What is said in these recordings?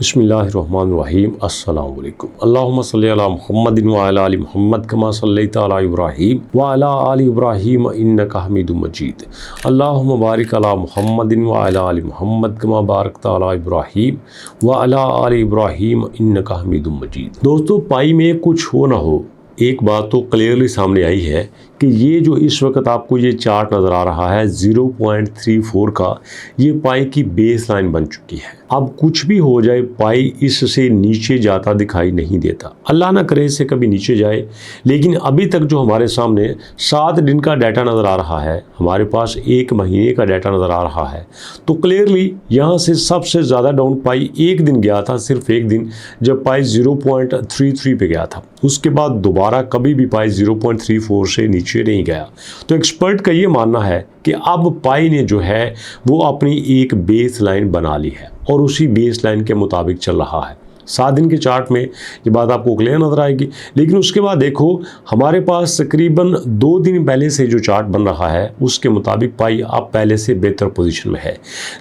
बिस्मिल्लाहिर्रहमानिर्रहीम अस्सलाम वालेकुम अल्लाहुम्मा सल्ली अला मुहम्मदिन व अला आलि मुहम्मद कमा सल्लैता अला इब्राहीम व अला आलि इब्राहीम इन्नका हमीदुम मजीद अल्लाहुम्मा बारिक अला मुहम्मदिन व अला आलि मुहम्मद कमा बारकता अला इब्राहीम व अला आलि इब्राहीम इन्नका हमीदुम मजीद। दोस्तों, पाई में कुछ हो ना हो, एक बात तो क्लियरली सामने आई है कि ये जो इस वक्त आपको ये चार्ट नज़र आ रहा है 0.34 का, ये पाई की बेस लाइन बन चुकी है। अब कुछ भी हो जाए, पाई इससे नीचे जाता दिखाई नहीं देता। अल्लाह ना करे इससे कभी नीचे जाए, लेकिन अभी तक जो हमारे सामने 7 दिन का डाटा नज़र आ रहा है, हमारे पास 1 महीने का डाटा नज़र आ रहा है, तो क्लियरली यहाँ से सबसे ज़्यादा डाउन पाई एक दिन गया था, सिर्फ एक दिन, जब पाई 0.33 पे गया था। उसके बाद दोबारा कभी भी पाई 0.34 से नीचे नहीं गया। तो एक्सपर्ट का ये मानना है कि अब पाई ने जो है वो अपनी एक बेस लाइन बना ली है और उसी बेस लाइन के मुताबिक चल रहा है। 7 दिन के चार्ट में ये बात आपको क्लियर नजर आएगी। लेकिन उसके बाद देखो, हमारे पास तकरीबन 2 दिन पहले से जो चार्ट बन रहा है उसके मुताबिक पाई अब पहले से बेहतर पोजीशन में है।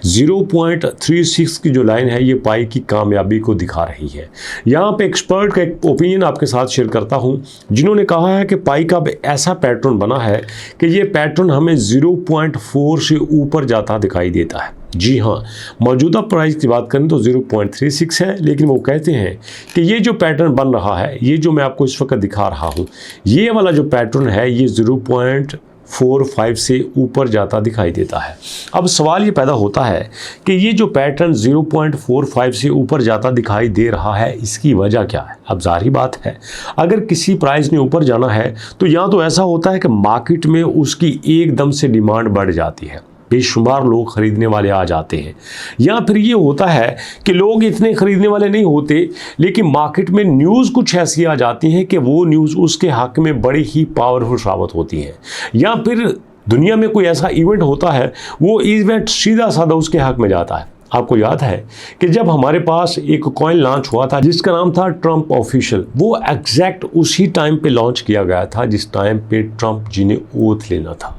0.36 की जो लाइन है ये पाई की कामयाबी को दिखा रही है। यहाँ पे एक्सपर्ट का एक ओपिनियन आपके साथ शेयर करता हूँ, जिन्होंने कहा है कि पाई का ऐसा पैटर्न बना है कि ये पैटर्न हमें 0.4 से ऊपर जाता दिखाई देता है। जी हाँ, मौजूदा प्राइस की बात करें तो 0.36 है, लेकिन वो कहते हैं कि ये जो पैटर्न बन रहा है, ये जो मैं आपको इस वक्त दिखा रहा हूँ, ये वाला जो पैटर्न है ये 0.45 से ऊपर जाता दिखाई देता है। अब सवाल ये पैदा होता है कि ये जो पैटर्न 0.45 से ऊपर जाता दिखाई दे रहा है, इसकी वजह क्या है? अब जाहिर बात है, अगर किसी प्राइस ने ऊपर जाना है तो यहाँ तो ऐसा होता है कि मार्केट में उसकी एकदम से डिमांड बढ़ जाती है, बेशुमार लोग खरीदने वाले आ जाते हैं। या फिर ये होता है कि लोग इतने खरीदने वाले नहीं होते, लेकिन मार्केट में न्यूज़ कुछ ऐसी आ जाती हैं कि वो न्यूज़ उसके हक में बड़ी ही पावरफुल साबित होती है। या फिर दुनिया में कोई ऐसा इवेंट होता है, वो इवेंट सीधा साधा उसके हक में जाता है। आपको याद है कि जब हमारे पास एक कॉइन लॉन्च हुआ था जिसका नाम था ट्रंप ऑफिशियल, वो एग्जैक्ट उसी टाइम पे लॉन्च किया गया था जिस टाइम पे ट्रंप जी ने ओथ लेना था।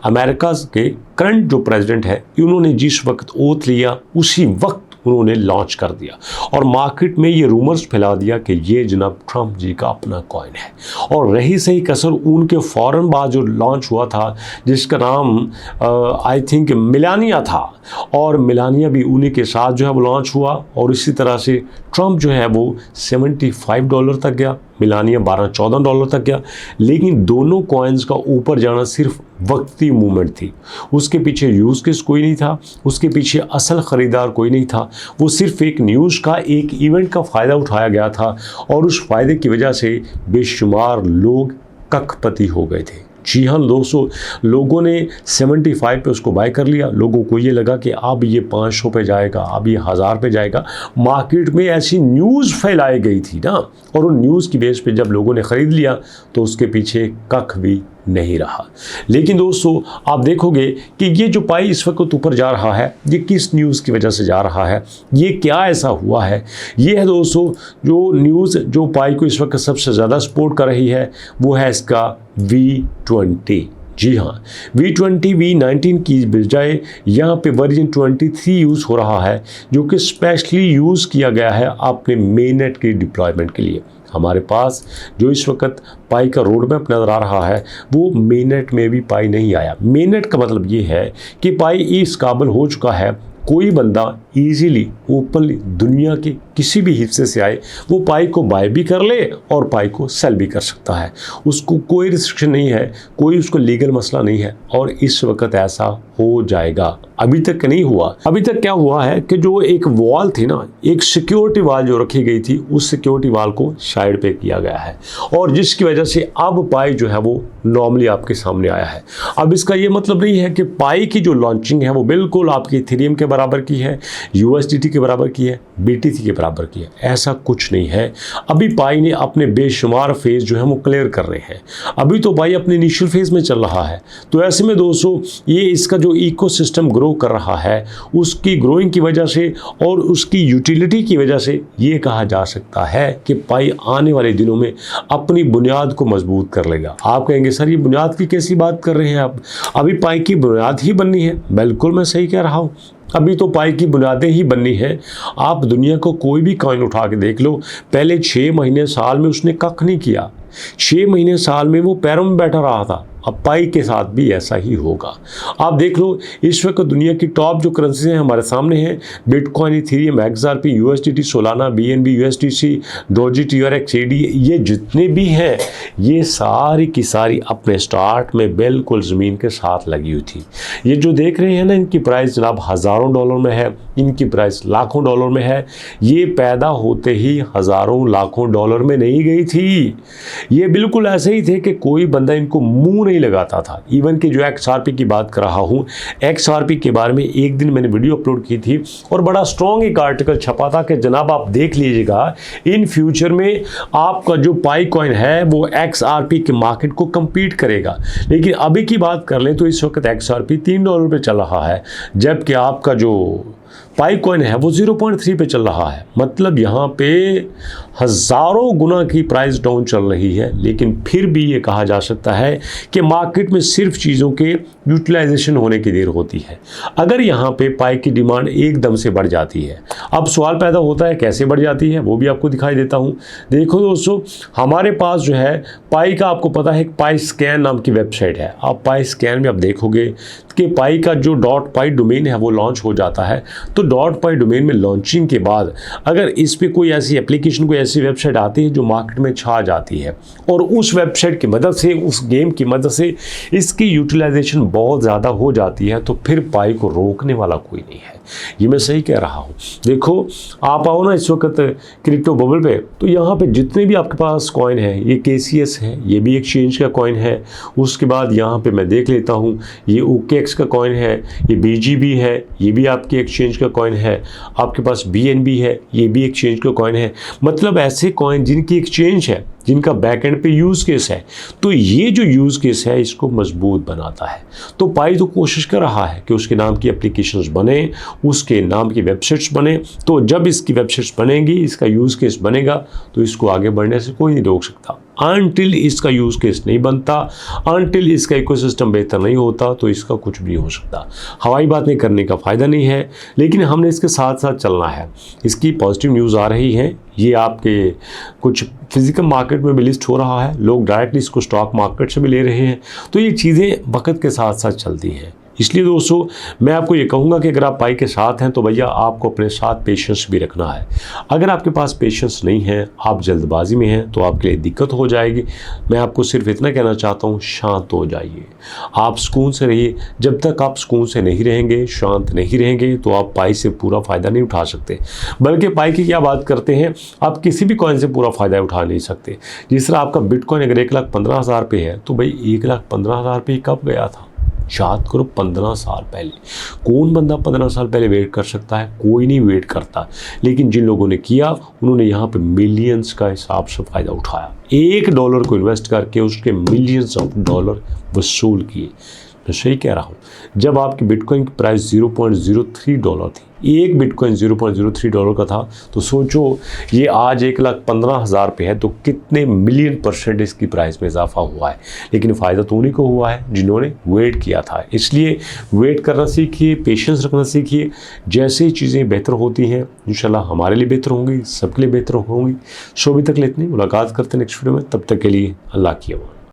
अमेरिका के करंट जो प्रेसिडेंट है, उन्होंने जिस वक्त ओथ लिया उसी वक्त उन्होंने लॉन्च कर दिया और मार्केट में ये रूमर्स फैला दिया कि ये जनाब ट्रंप जी का अपना कॉइन है। और रही सही कसर उनके फ़ौरन बाद जो लॉन्च हुआ था, जिसका नाम आई थिंक मिलानिया था, और मिलानिया भी उन्हीं के साथ जो है वो लॉन्च हुआ। और इसी तरह से ट्रंप जो है वो $75 तक गया, मिलानिया $12-14 तक गया। लेकिन दोनों कॉइन्स का ऊपर जाना सिर्फ वक्ती मूवमेंट थी, उसके पीछे यूज़ केस कोई नहीं था, उसके पीछे असल ख़रीदार कोई नहीं था। वो सिर्फ एक न्यूज़ का, एक इवेंट का फ़ायदा उठाया गया था और उस फ़ायदे की वजह से बेशुमार लोग कखपति हो गए थे। जी हाँ दोस्तों, लोगों ने 75 पे उसको बाय कर लिया। लोगों को ये लगा कि अब ये 500 पे जाएगा, अब ये 1000 पे जाएगा। मार्केट में ऐसी न्यूज़ फैलाई गई थी ना, और उन न्यूज़ की बेस पे जब लोगों ने ख़रीद लिया तो उसके पीछे कख भी नहीं रहा। लेकिन दोस्तों, आप देखोगे कि ये जो पाई इस वक्त ऊपर जा रहा है, ये किस न्यूज़ की वजह से जा रहा है, ये क्या ऐसा हुआ है? ये है दोस्तों जो न्यूज़ जो पाई को इस वक्त सबसे ज़्यादा सपोर्ट कर रही है, वो है इसका V20। जी हाँ, V20 V19 की बजाय यहाँ पे वर्जन 23 यूज़ हो रहा है, जो कि स्पेशली यूज़ किया गया है अपने मेननेट की डिप्लॉयमेंट के लिए। हमारे पास जो इस वक्त पाई का रोड मैप नज़र आ रहा है, वो मेननेट में भी पाई नहीं आया। मेननेट का मतलब ये है कि पाई इस काबिल हो चुका है, कोई बंदा ईजीली ओपनली दुनिया के किसी भी हिस्से से आए, वो पाई को बाय भी कर ले और पाई को सेल भी कर सकता है। उसको कोई रिस्ट्रिक्शन नहीं है, कोई उसको लीगल मसला नहीं है, और इस वक्त ऐसा हो जाएगा। अभी तक नहीं हुआ। अभी तक क्या हुआ है कि जो एक वॉल थी ना, एक सिक्योरिटी वॉल जो रखी गई थी, उस सिक्योरिटी वॉल को साइड पे किया गया है, और जिसकी वजह से अब पाई जो है वो नॉर्मली आपके सामने आया है। अब इसका ये मतलब नहीं है कि पाई की जो लॉन्चिंग है वो बिल्कुल आपकी इथेरियम के बराबर की है, USDT के बराबर की है, BTC के बराबर की है। ऐसा कुछ नहीं है। अभी पाई ने अपने बेशुमार फेज जो है वो क्लियर कर रहे हैं। अभी तो पाई अपने इनिशियल फेज में चल रहा है। तो ऐसे में दोस्तों, ये इसका जो इकोसिस्टम ग्रो कर रहा है, उसकी ग्रोइंग की वजह से और उसकी यूटिलिटी की वजह से ये कहा जा सकता है कि पाई आने वाले दिनों में अपनी बुनियाद को मजबूत कर लेगा। आप कहेंगे सर ये बुनियाद की कैसी बात कर रहे हैं आप, अभी पाई की बुनियाद ही बननी है। बिल्कुल मैं सही कह रहा हूँ। अभी तो पाई की बुनियादें ही बननी हैं। आप दुनिया को कोई भी कॉइन उठा के देख लो, पहले 6 महीने साल में उसने कख नहीं किया। 6 महीने साल में वो पैरों में बैठा रहा था। अब पाई के साथ भी ऐसा ही होगा। आप देख लो, इस वक्त दुनिया की टॉप जो करेंसी हैं हमारे सामने हैं, bitcoin, Ethereum, XRP, USDT, Solana, BNB, USDC, doji, TRX, AD, ये जितने भी हैं ये सारी की सारी अपने स्टार्ट में बिल्कुल ज़मीन के साथ लगी हुई थी। ये जो देख रहे हैं ना, इनकी प्राइस जनाब हज़ारों डॉलर में है, इनकी प्राइस लाखों डॉलर में है। ये पैदा होते ही हज़ारों लाखों डॉलर में नहीं गई थी। ये बिल्कुल ऐसे ही थे कि कोई बंदा इनको मुंह नहीं लगाता था। इवन कि जो XRP की बात कर रहा हूँ, XRP के बारे में एक दिन मैंने वीडियो अपलोड की थी और बड़ा स्ट्रॉन्ग एक आर्टिकल छपा था कि जनाब आप देख लीजिएगा, इन फ्यूचर में आपका जो पाई कॉइन है वो XRP के मार्केट को compete करेगा। लेकिन अभी की बात कर लें तो इस वक्त XRP $3 पे चल रहा है, जबकि आपका जो पाई कॉइन है वो 0.3 पे चल रहा है। मतलब यहाँ पे हज़ारों गुना की प्राइस डाउन चल रही है। लेकिन फिर भी ये कहा जा सकता है कि मार्केट में सिर्फ चीज़ों के यूटिलाइजेशन होने की देर होती है। अगर यहाँ पे पाई की डिमांड एकदम से बढ़ जाती है, अब सवाल पैदा होता है कैसे बढ़ जाती है, वो भी आपको दिखाई देता हूँ। देखो दोस्तों, हमारे पास जो है पाई का, आपको पता है पाई स्कैन नाम की वेबसाइट है। आप पाई स्कैन में आप देखोगे कि पाई का जो .पाई डोमेन है वो लॉन्च हो जाता है। तो .पाई डोमेन में लॉन्चिंग के बाद अगर इस पे कोई ऐसी एप्लीकेशन, कोई ऐसी वेबसाइट आती है जो मार्केट में छा जाती है और उस वेबसाइट की मदद से, उस गेम की मदद से इसकी यूटिलाइजेशन बहुत ज़्यादा हो जाती है, तो फिर पाई को रोकने वाला कोई नहीं है। ये मैं सही कह रहा हूँ। देखो, आप आओ ना इस वक्त क्रिप्टो बबल पे, तो यहाँ पे जितने भी आपके पास कॉइन है, ये KCS है, ये भी एक्सचेंज का कॉइन है। उसके बाद यहाँ पे मैं देख लेता हूँ, ये OKX का कॉइन है, ये BGB है, ये भी आपके एक्सचेंज का कॉइन है। आपके पास BNB है, ये भी एक्सचेंज का कॉइन है। मतलब ऐसे कॉइन जिनकी एक्सचेंज है, जिनका बैकएंड पे यूज़ केस है, तो ये जो यूज़ केस है इसको मजबूत बनाता है। तो पाई तो कोशिश कर रहा है कि उसके नाम की एप्लीकेशंस बने, उसके नाम की वेबसाइट्स बने। तो जब इसकी वेबसाइट्स बनेंगी, इसका यूज़ केस बनेगा, तो इसको आगे बढ़ने से कोई नहीं रोक सकता। अनटिल इसका यूज़ केस नहीं बनता, अनटिल इसका इकोसिस्टम बेहतर नहीं होता, तो इसका कुछ भी नहीं हो सकता। हवाई बातें करने का फ़ायदा नहीं है, लेकिन हमने इसके साथ साथ चलना है। इसकी पॉजिटिव न्यूज़ आ रही हैं, ये आपके कुछ फिजिकल मार्केट में भी लिस्ट हो रहा है, लोग डायरेक्टली इसको स्टॉक मार्केट से भी ले रहे हैं। तो ये चीज़ें वक्त के साथ साथ चलती हैं। इसलिए दोस्तों, मैं आपको ये कहूँगा कि अगर आप पाई के साथ हैं तो भैया आपको अपने साथ पेशेंस भी रखना है। अगर आपके पास पेशेंस नहीं है, आप जल्दबाजी में हैं, तो आपके लिए दिक्कत हो जाएगी। मैं आपको सिर्फ इतना कहना चाहता हूँ, शांत हो जाइए, आप सुकून से रहिए। जब तक आप सुकून से नहीं रहेंगे, शांत नहीं रहेंगे, तो आप पाई से पूरा फ़ायदा नहीं उठा सकते। बल्कि पाई की क्या बात करते हैं, आप किसी भी कॉइन से पूरा फ़ायदा उठा नहीं सकते। जिस तरह आपका बिटकॉइन अगर 1,15,000 पे है, तो भाई 1,15,000 पे कब गया था? याद करो, 15 साल पहले। कौन बंदा 15 साल पहले वेट कर सकता है? कोई नहीं वेट करता। लेकिन जिन लोगों ने किया, उन्होंने यहाँ पे मिलियंस का हिसाब से फ़ायदा उठाया। $1 को इन्वेस्ट करके उसके मिलियंस ऑफ डॉलर वसूल किए। मैं सही कह रहा हूँ। जब आपकी बिटकॉइन की प्राइस $0.03 थी, एक बिटकॉइन $0.03 का था, तो सोचो ये आज 1,15,000 पे है, तो कितने मिलियन % इसकी प्राइस में इजाफा हुआ है। लेकिन फ़ायदा तो उन्हीं को हुआ है जिन्होंने वेट किया था। इसलिए वेट करना सीखिए, पेशेंस रखना सीखिए। जैसे ही चीज़ें बेहतर होती हैं, इंशाल्लाह हमारे लिए बेहतर होंगी, सबके लिए बेहतर होंगी। सो अभी तक इतनी मुलाकात करते हैं नेक्स्ट वीडियो में। तब तक के लिए अल्लाह की अमान।